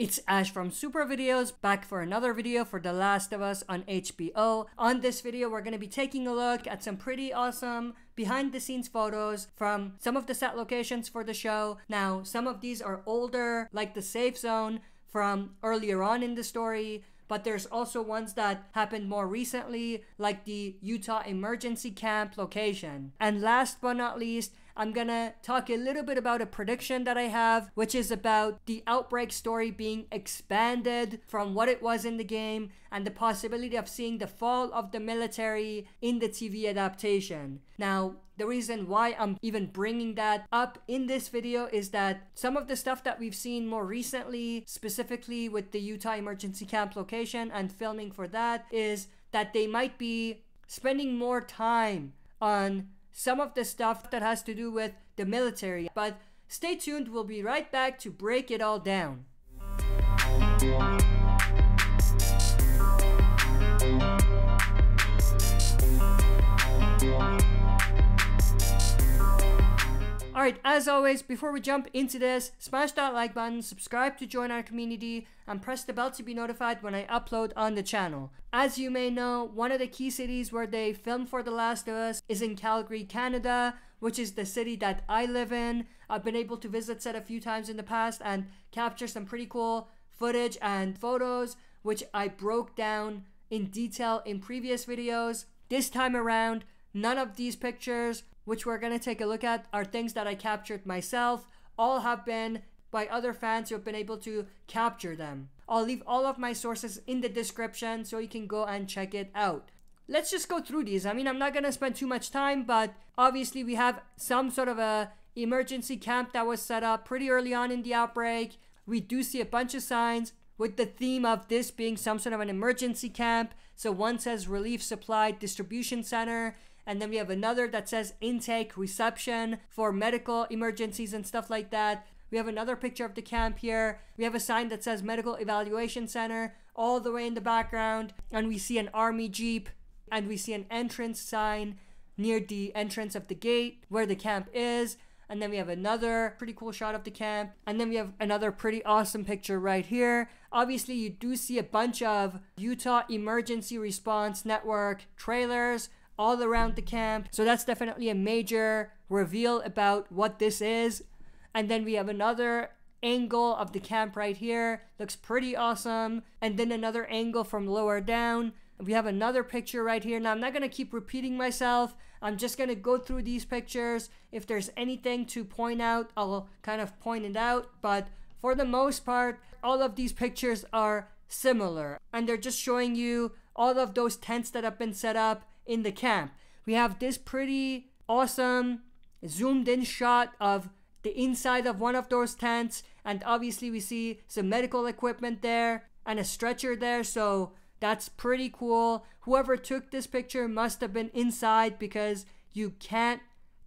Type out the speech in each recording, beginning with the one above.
It's Ash from Super Videos, back for another video for The Last of Us on HBO. On this video, we're going to be taking a look at some pretty awesome behind the scenes photos from some of the set locations for the show. Now, some of these are older, like the safe zone from earlier on in the story, but there's also ones that happened more recently, like the Utah emergency camp location. And last but not least, I'm gonna talk a little bit about a prediction that I have, which is about the Outbreak story being expanded from what it was in the game and the possibility of seeing the fall of the military in the TV adaptation. Now, the reason why I'm even bringing that up in this video is that some of the stuff that we've seen more recently, specifically with the Utah emergency camp location and filming for that, is that they might be spending more time on some of the stuff that has to do with the military. But stay tuned, we'll be right back to break it all down. Alright, as always, before we jump into this, smash that like button, subscribe to join our community, and press the bell to be notified when I upload on the channel. As you may know, one of the key cities where they filmed for The Last of Us is in Calgary, Canada, which is the city that I live in. I've been able to visit set a few times in the past and capture some pretty cool footage and photos, which I broke down in detail in previous videos. This time around, none of these pictures, which we're going to take a look at, are things that I captured myself. All have been by other fans who have been able to capture them. I'll leave all of my sources in the description so you can go and check it out. Let's just go through these. I mean, I'm not going to spend too much time, but obviously we have some sort of a emergency camp that was set up pretty early on in the outbreak. We do see a bunch of signs with the theme of this being some sort of an emergency camp. So one says Relief Supply Distribution Center, and then we have another that says intake reception for medical emergencies and stuff like that. We have another picture of the camp here. We have a sign that says Medical Evaluation Center all the way in the background. And we see an army jeep, and we see an entrance sign near the entrance of the gate where the camp is. And then we have another pretty cool shot of the camp. And then we have another pretty awesome picture right here. Obviously, you do see a bunch of Utah Emergency Response Network trailers all around the camp. So that's definitely a major reveal about what this is. And then we have another angle of the camp right here. Looks pretty awesome. And then another angle from lower down. We have another picture right here. Now, I'm not going to keep repeating myself. I'm just going to go through these pictures. If there's anything to point out, I'll kind of point it out. But for the most part, all of these pictures are similar. And they're just showing you all of those tents that have been set up in the camp. We have this pretty awesome zoomed in shot of the inside of one of those tents, and obviously we see some medical equipment there and a stretcher there, so that's pretty cool. Whoever took this picture must have been inside, because you can't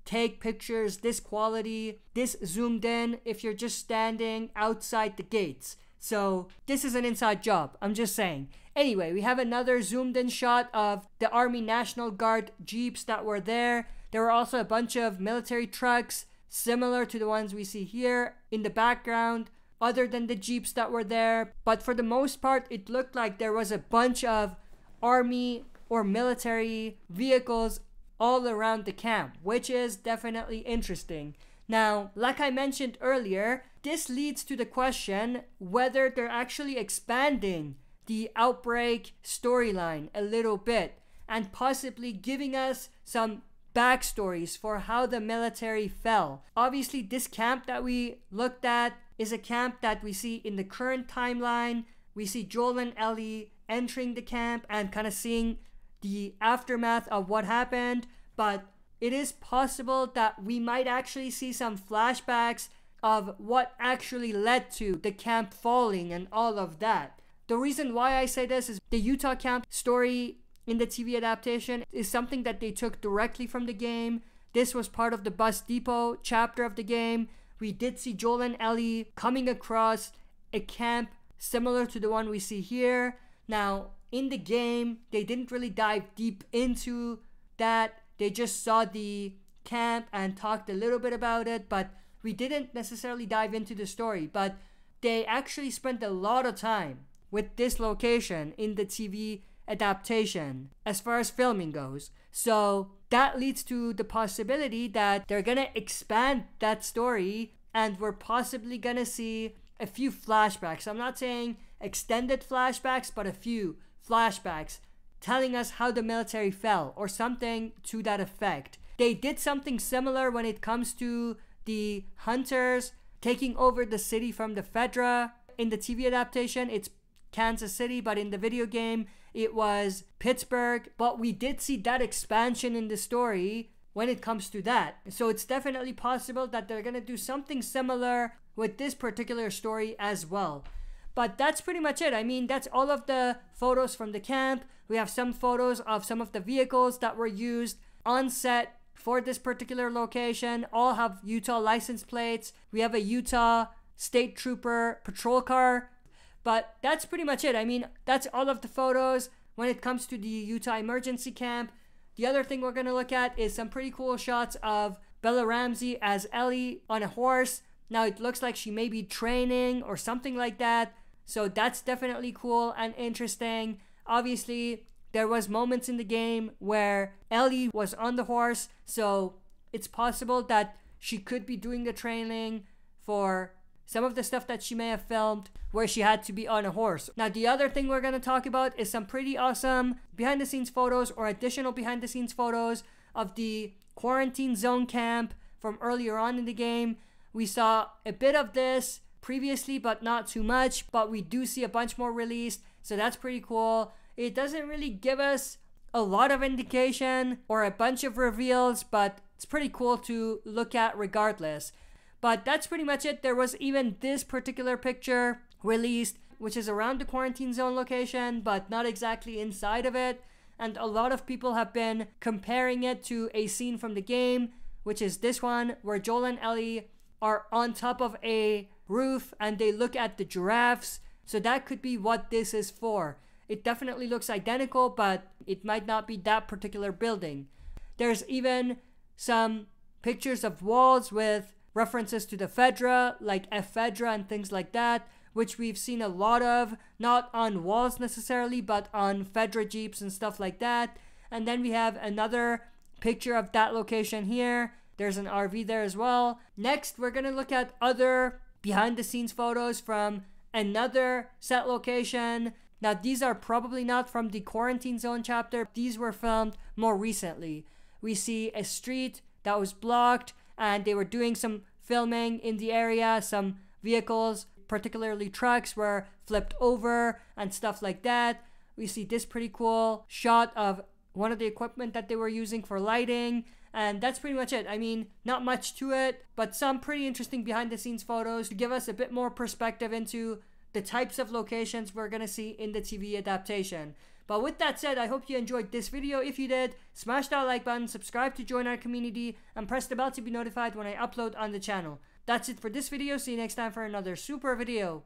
take pictures this quality, this zoomed in, if you're just standing outside the gates. So this is an inside job, I'm just saying. Anyway, we have another zoomed in shot of the Army National Guard jeeps that were there. There were also a bunch of military trucks similar to the ones we see here in the background, other than the jeeps that were there. But for the most part, it looked like there was a bunch of army or military vehicles all around the camp, which is definitely interesting. Now, like I mentioned earlier, this leads to the question whether they're actually expanding the Outbreak storyline a little bit and possibly giving us some backstories for how the military fell. Obviously, this camp that we looked at is a camp that we see in the current timeline. We see Joel and Ellie entering the camp and kind of seeing the aftermath of what happened, but it is possible that we might actually see some flashbacks of what actually led to the camp falling and all of that. The reason why I say this is the Utah camp story in the TV adaptation is something that they took directly from the game. This was part of the Bus Depot chapter of the game. We did see Joel and Ellie coming across a camp similar to the one we see here. Now, in the game, they didn't really dive deep into that. They just saw the camp and talked a little bit about it, but we didn't necessarily dive into the story. But they actually spent a lot of time with this location in the TV adaptation as far as filming goes. So that leads to the possibility that they're gonna expand that story and we're possibly gonna see a few flashbacks. I'm not saying extended flashbacks, but a few flashbacks telling us how the military fell or something to that effect. They did something similar when it comes to the Hunters taking over the city from the Fedra. In the TV adaptation, it's Kansas City, but in the video game, it was Pittsburgh. But we did see that expansion in the story when it comes to that. So it's definitely possible that they're gonna do something similar with this particular story as well. But that's pretty much it. I mean, that's all of the photos from the camp. We have some photos of some of the vehicles that were used on set for this particular location. All have Utah license plates. We have a Utah State Trooper patrol car. But that's pretty much it. I mean, that's all of the photos when it comes to the Utah emergency camp. The other thing we're going to look at is some pretty cool shots of Bella Ramsey as Ellie on a horse. Now it looks like she may be training or something like that. So that's definitely cool and interesting. Obviously, there was moments in the game where Ellie was on the horse. So it's possible that she could be doing the training for some of the stuff that she may have filmed where she had to be on a horse. Now, the other thing we're going to talk about is some pretty awesome behind the scenes photos or additional behind the scenes photos of the quarantine zone camp from earlier on in the game. We saw a bit of this previously, but not too much, but we do see a bunch more released. So that's pretty cool. It doesn't really give us a lot of indication or a bunch of reveals, but it's pretty cool to look at regardless. But that's pretty much it. There was even this particular picture released, which is around the quarantine zone location, but not exactly inside of it. And a lot of people have been comparing it to a scene from the game, which is this one, where Joel and Ellie are on top of a roof and they look at the giraffes. So that could be what this is for. It definitely looks identical, but it might not be that particular building. There's even some pictures of walls with references to the Fedra, like Fedra and things like that, which we've seen a lot of, not on walls necessarily, but on Fedra Jeeps and stuff like that. And then we have another picture of that location here. There's an RV there as well. Next, we're going to look at other behind the scenes photos from another set location. Now, these are probably not from the quarantine zone chapter. These were filmed more recently. We see a street that was blocked and they were doing some filming in the area. Some vehicles, particularly trucks, were flipped over and stuff like that. We see this pretty cool shot of one of the equipment that they were using for lighting. And that's pretty much it. I mean, not much to it, but some pretty interesting behind the scenes photos to give us a bit more perspective into the types of locations we're going to see in the TV adaptation. But with that said, I hope you enjoyed this video. If you did, smash that like button, subscribe to join our community, and press the bell to be notified when I upload on the channel. That's it for this video. See you next time for another super video.